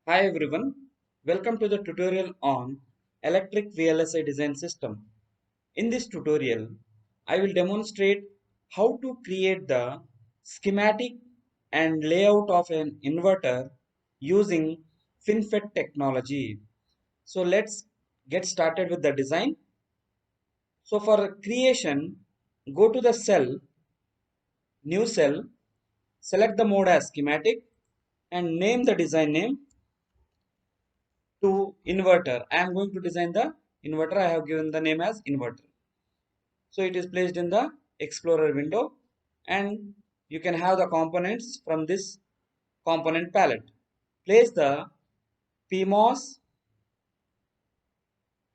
Hi everyone, welcome to the tutorial on Electric VLSI design system. In this tutorial, I will demonstrate how to create the schematic and layout of an inverter using FinFET technology. So let's get started with the design. So for creation, go to the cell, new cell, select the mode as schematic and name the design name to inverter. I am going to design the inverter. I have given the name as inverter. So it is placed in the Explorer window and you can have the components from this component palette. Place the PMOS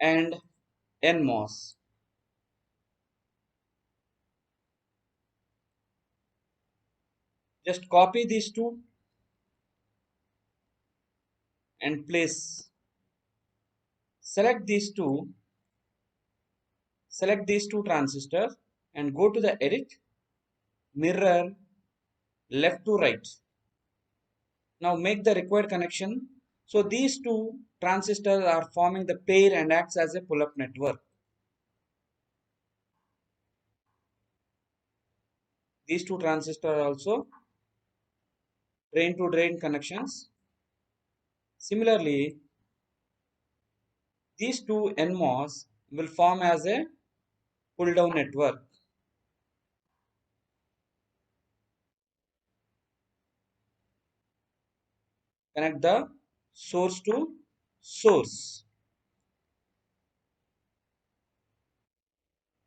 and NMOS. Just copy these two and place. Select these two transistors and go to the edit, mirror left to right. Now make the required connection. So these two transistors are forming the pair and acts as a pull-up network. These two transistors are also drain to drain connections. Similarly, these two NMOS will form as a pull down network. Connect the source to source.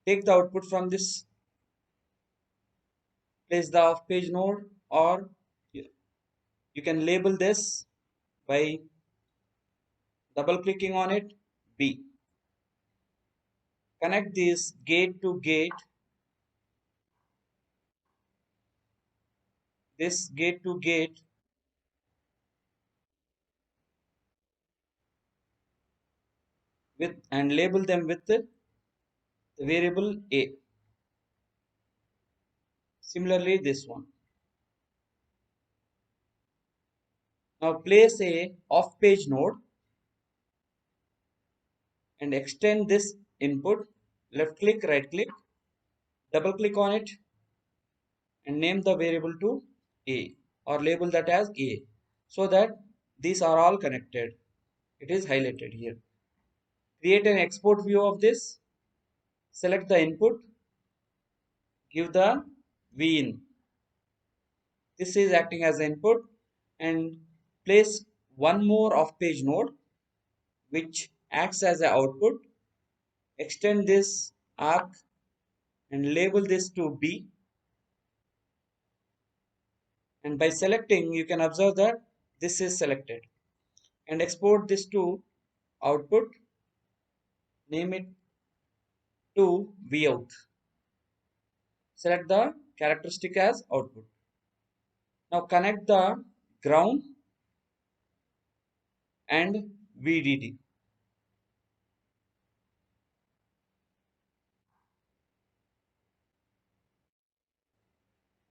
Take the output from this, place the off page node, or you can label this by double clicking on it B. Connect this gate to gate with and label them with the variable A. Similarly, this one. Now place a off page node and extend this input. Left click, right click, double click on it and name the variable to A or label that as A so that these are all connected. It is highlighted here. Create an export view of this. Select the input, give the V in. This is acting as the input and place one more off page node which acts as the output. Extend this arc and label this to B, and by selecting you can observe that this is selected, and export this to output, name it to Vout. Select the characteristic as output. Now connect the ground and VDD.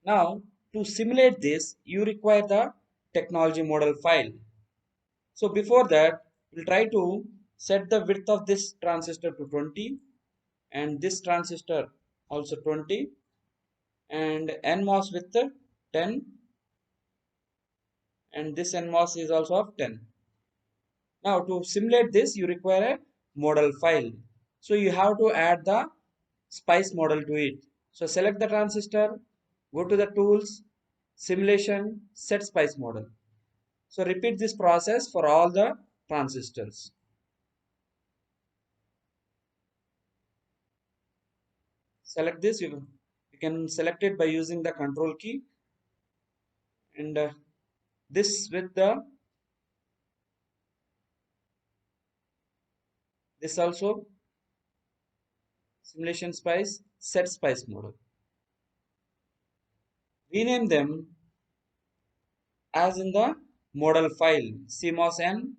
Now to simulate this you require the technology model file. So before that we'll try to set the width of this transistor to 20 and this transistor also 20 and NMOS with 10 and this NMOS is also of 10. Now to simulate this you require a model file. So you have to add the spice model to it. So select the transistor, go to the tools, simulation, set spice model. So repeat this process for all the transistors. Select this, you can select it by using the control key and this with the this also simulation spice, set spice model. Rename them as in the model file CMOS N,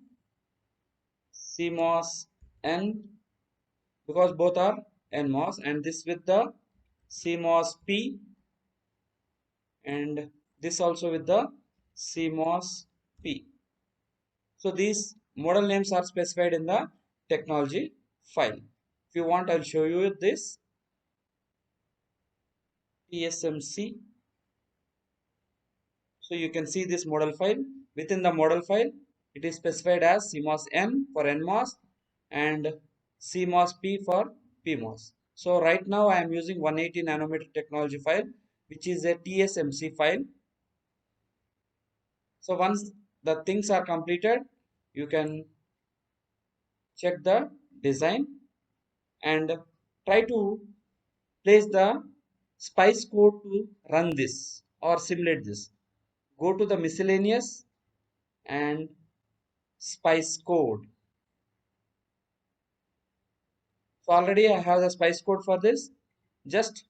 CMOS N because both are NMOS, and this with the CMOS P and this also with the CMOS P. So these model names are specified in the technology file. If you want, I'll show you this TSMC. So you can see this model file. Within the model file, it is specified as CMOS M for NMOS and CMOS P for PMOS. So right now I am using 180 nanometer technology file, which is a TSMC file. So once the things are completed, you can check the design and try to place the spice code to run this or simulate this. Go to the miscellaneous and spice code. So already I have the spice code for this. Just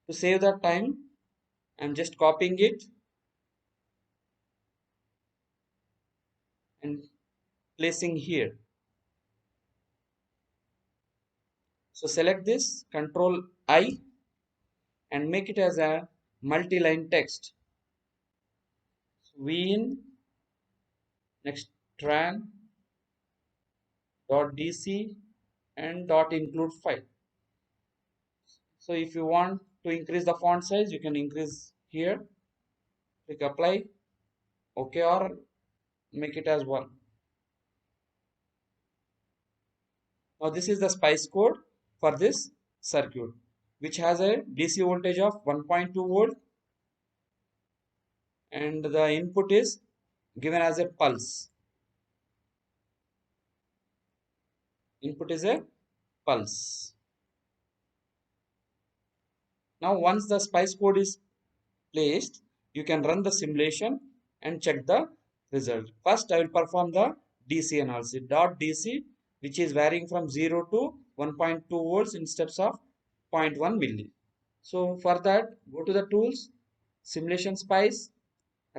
to save the time, I'm just copying it and placing here. So select this, Control I, and make it as a multi-line text. So V in, next tran dot dc and dot include file. So if you want to increase the font size, you can increase here. Click apply, OK, or make it as 1. Now this is the spice code for this circuit, which has a DC voltage of 1.2 volt and the input is given as a pulse. Input is a pulse. Now once the spice code is placed, you can run the simulation and check the result. First I will perform the DC analysis. Dot DC, which is varying from 0 to 1.2 volts in steps of 0.1 milli. So for that, go to the tools, simulation spice,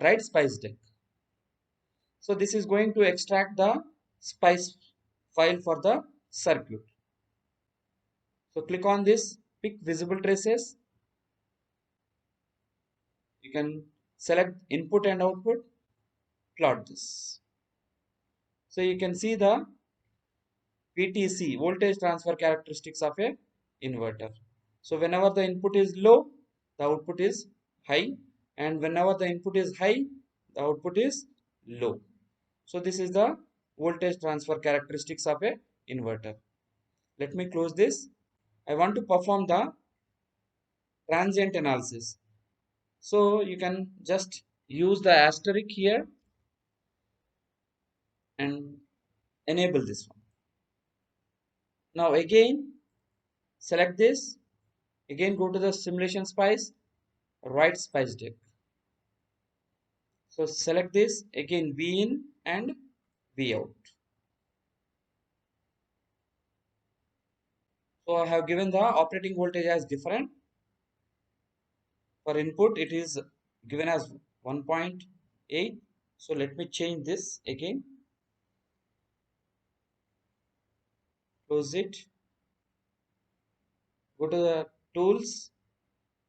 write spice deck. So this is going to extract the spice file for the circuit. So click on this, pick visible traces. You can select input and output, plot this. So you can see the VTC, voltage transfer characteristics of a inverter. So whenever the input is low, the output is high, and whenever the input is high, the output is low. So this is the voltage transfer characteristics of a inverter. Let me close this. I want to perform the transient analysis. So you can just use the asterisk here and enable this one. Now again select this, again go to the simulation spice, write spice deck. So select this, again V in and V out. So I have given the operating voltage as different. For input it is given as 1.8. So let me change this again. Close it. Go to the tools,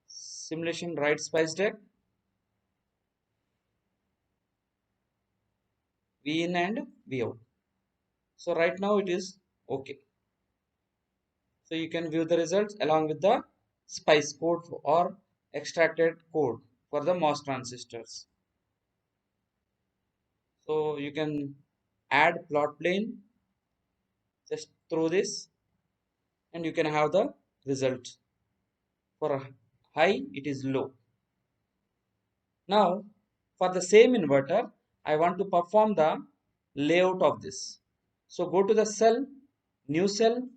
simulation, write spice deck, V in and V out. So right now it is okay. So you can view the results along with the spice code or extracted code for the MOS transistors. So you can add plot plane, just through this, and you can have the result. For high it is low. Now for the same inverter, I want to perform the layout of this. So go to the cell, new cell,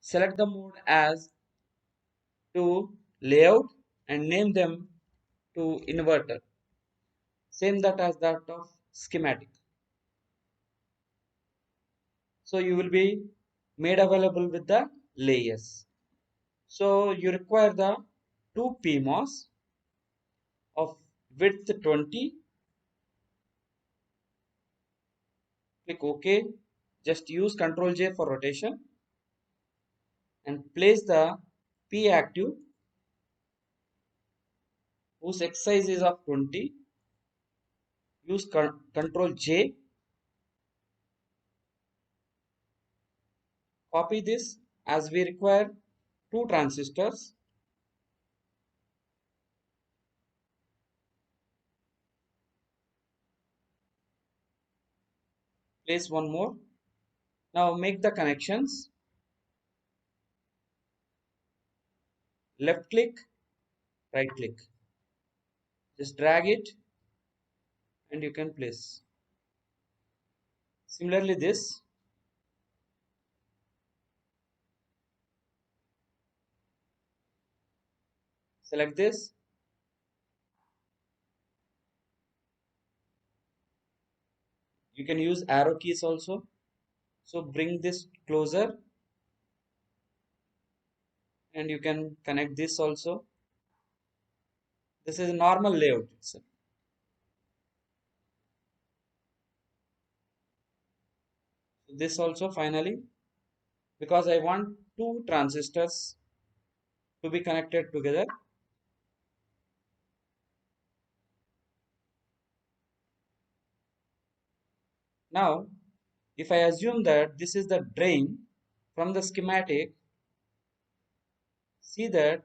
select the mode as to layout and name them to inverter, same that as that of schematic. So you will be made available with the layers. So you require the two PMOS of width 20. Click OK. Just use Ctrl J for rotation and place the P active whose X size is of 20. Use Ctrl J Copy this as we require two transistors. Place one more. Now make the connections. Left click, right click. Just drag it and you can place. Similarly this. Select this. You can use arrow keys also. So bring this closer and you can connect this also. This is a normal layout. So this also finally, because I want two transistors to be connected together. Now, if I assume that this is the drain from the schematic, see that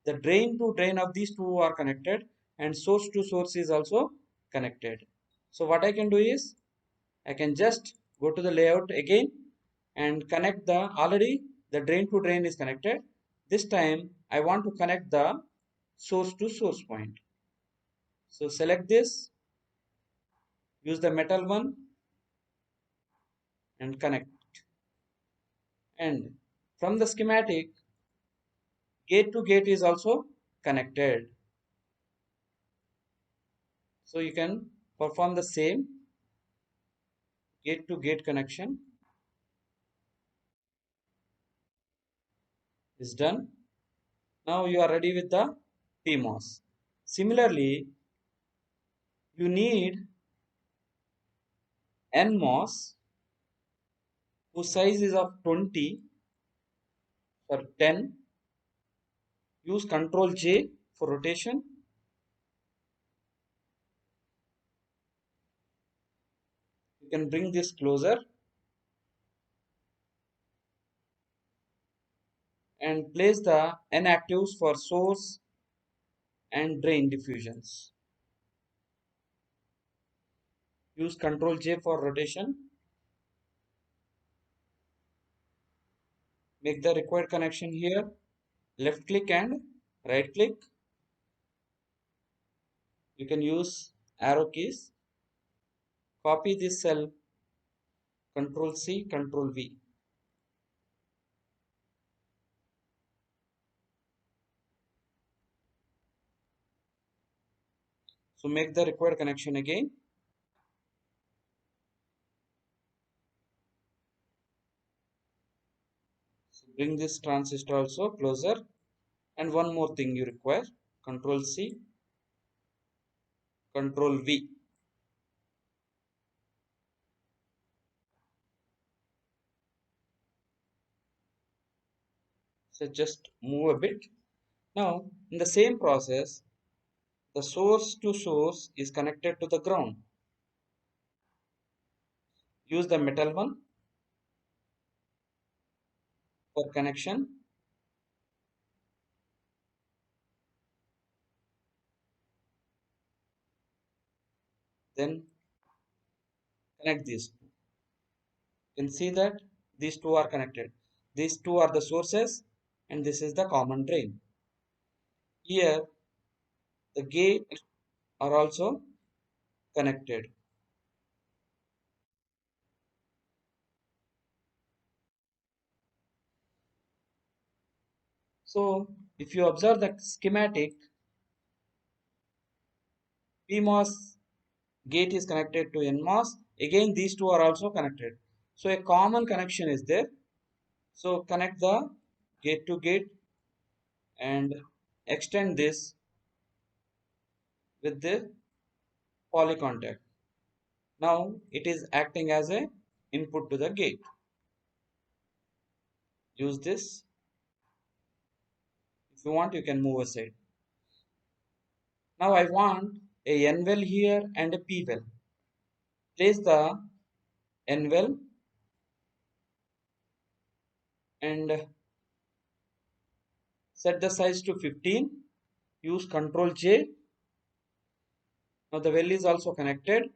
the drain to drain of these two are connected and source to source is also connected. So what I can do is I can just go to the layout again and connect the already the drain to drain is connected. This time I want to connect the source to source point. So select this, use the metal one and connect. And from the schematic, gate to gate is also connected. So you can perform the same gate to gate connection is done. Now you are ready with the PMOS. Similarly, you need NMOS whose size is of 20 for 10. Use Ctrl J for rotation. You can bring this closer and place the N actives for source and drain diffusions. Use Ctrl J for rotation. Make the required connection here. Left click and right click. You can use arrow keys. Copy this cell. Ctrl C, Ctrl V. So make the required connection again. So bring this transistor also closer. And one more thing you require. Ctrl C, Ctrl V. So just move a bit. Now in the same process, the source to source is connected to the ground. Use the metal one for connection. Then connect these two. You can see that these two are connected. These two are the sources and this is the common drain. Here the gate are also connected. So if you observe the schematic, PMOS gate is connected to NMOS. Again these two are also connected. So a common connection is there. So connect the gate to gate and extend this with the poly contact. Now it is acting as a input to the gate. Use this. If you want, you can move aside. Now I want a N well here and a P well. Place the N well and set the size to 15. Use Ctrl J. Now the well is also connected,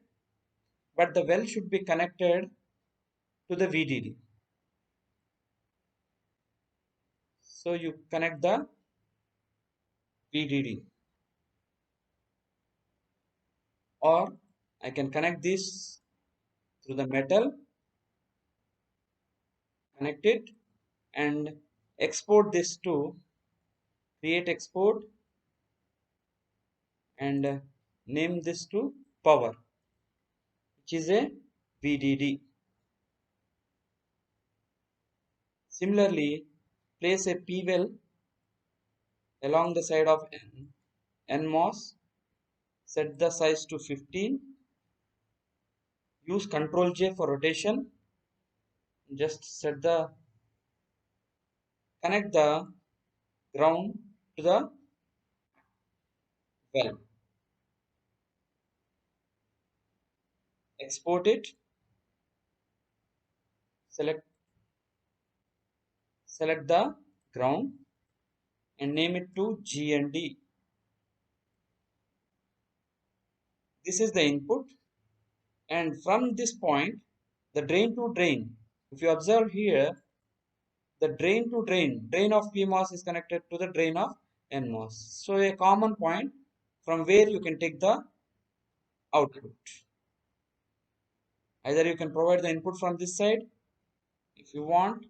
but the well should be connected to the VDD. So you connect the VDD, or I can connect this through the metal, connect it, and export this to create export, and name this to power, which is a VDD. Similarly, place a P well along the side of NMOS, set the size to 15, use Ctrl J for rotation, just set the connect the ground to the well, export it, select the ground and name it to G and D. This is the input, and from this point the drain to drain, if you observe here, the drain of PMOS is connected to the drain of NMOS. So a common point from where you can take the output. Either you can provide the input from this side if you want,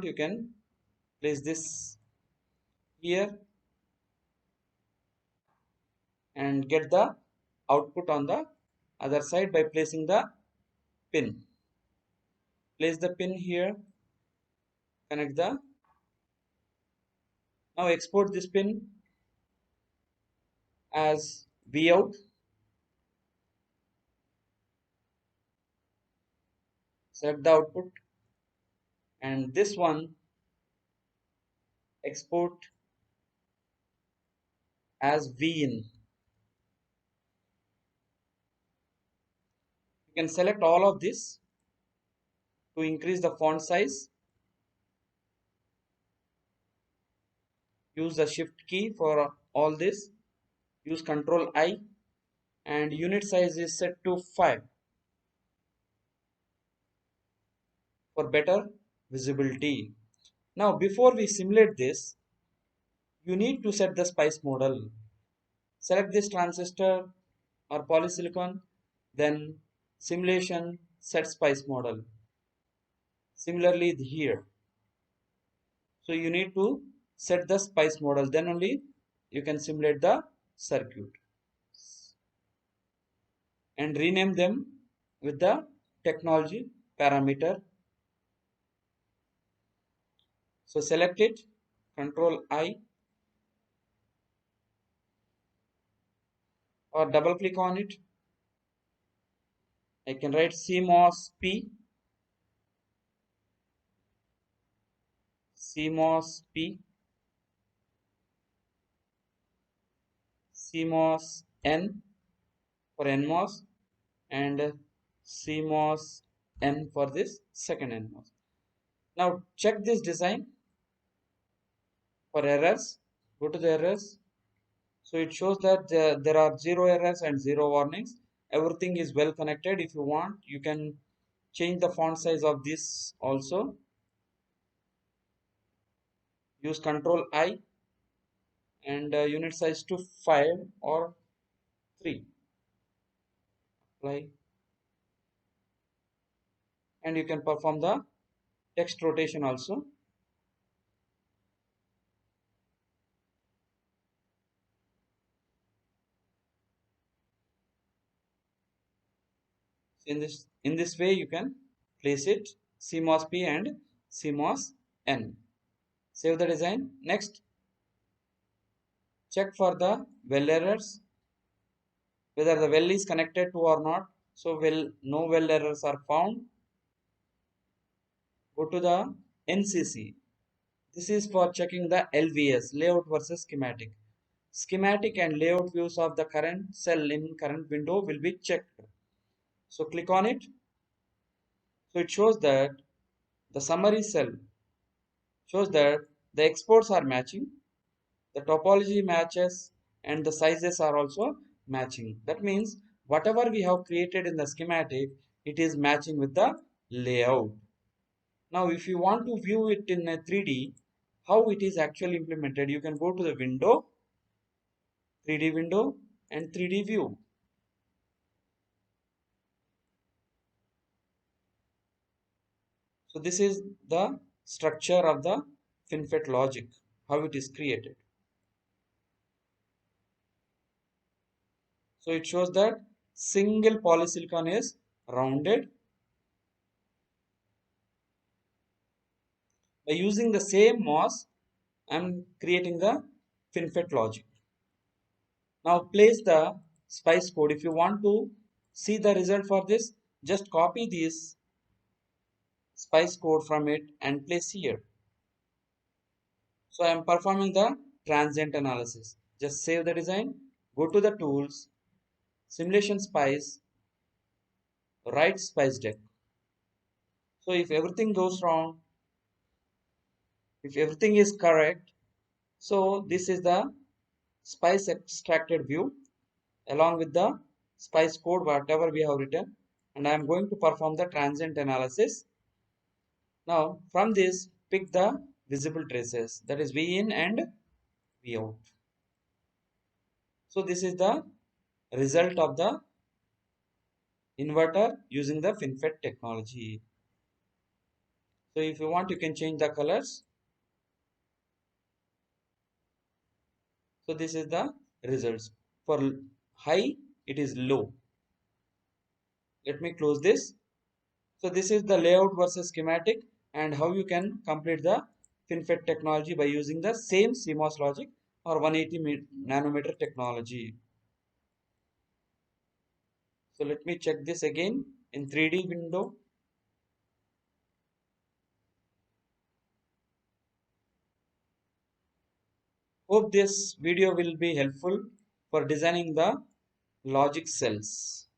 you can place this here and get the output on the other side by placing the pin. Place the pin here, connect the, now export this pin as Vout, select the output, and this one export as Vin. You can select all of this to increase the font size. Use the shift key for all this. Use Ctrl I, and unit size is set to 5 for better visibility. Now before we simulate this, you need to set the spice model. Select this transistor or polysilicon, then simulation, set spice model. Similarly here, so you need to set the spice model, then only you can simulate the circuit, and rename them with the technology parameter. So select it, Control I, or double click on it. I can write CMOS P, CMOS P, CMOS N for NMOS, and CMOS N for this second NMOS. Now check this design for errors. Go to the errors. So it shows that there are 0 errors and 0 warnings. Everything is well connected. If you want, you can change the font size of this also. Use Control I, and unit size to 5 or 3. Apply, and you can perform the text rotation also. In this way you can place it CMOS P and CMOS N. Save the design. Next, check for the well errors, whether the well is connected to or not. So no well errors are found. Go to the NCC. This is for checking the LVS, layout versus schematic. Schematic and layout views of the current cell in current window will be checked. So click on it. So it shows that the summary cell shows that the exports are matching, the topology matches, and the sizes are also matching. That means whatever we have created in the schematic, it is matching with the layout. Now if you want to view it in a 3D, how it is actually implemented, you can go to the window, 3D window, and 3D view. So this is the structure of the FinFET logic, how it is created. So it shows that single polysilicon is rounded. By using the same MOS, I am creating the FinFET logic. Now place the spice code. If you want to see the result for this, just copy this spice code from it and place here. So I am performing the transient analysis. Just save the design, go to the tools, simulation spice, write spice deck. So if everything goes wrong, if everything is correct, so this is the spice extracted view along with the spice code whatever we have written, and I am going to perform the transient analysis. Now from this pick the visible traces, that is V in and V out. So this is the result of the inverter using the FinFET technology. So if you want, you can change the colors. So this is the results. For high, it is low. Let me close this. So this is the layout versus schematic and how you can complete the FinFET technology by using the same CMOS logic or 180 nanometer technology. So let me check this again in 3D window. Hope this video will be helpful for designing the logic cells.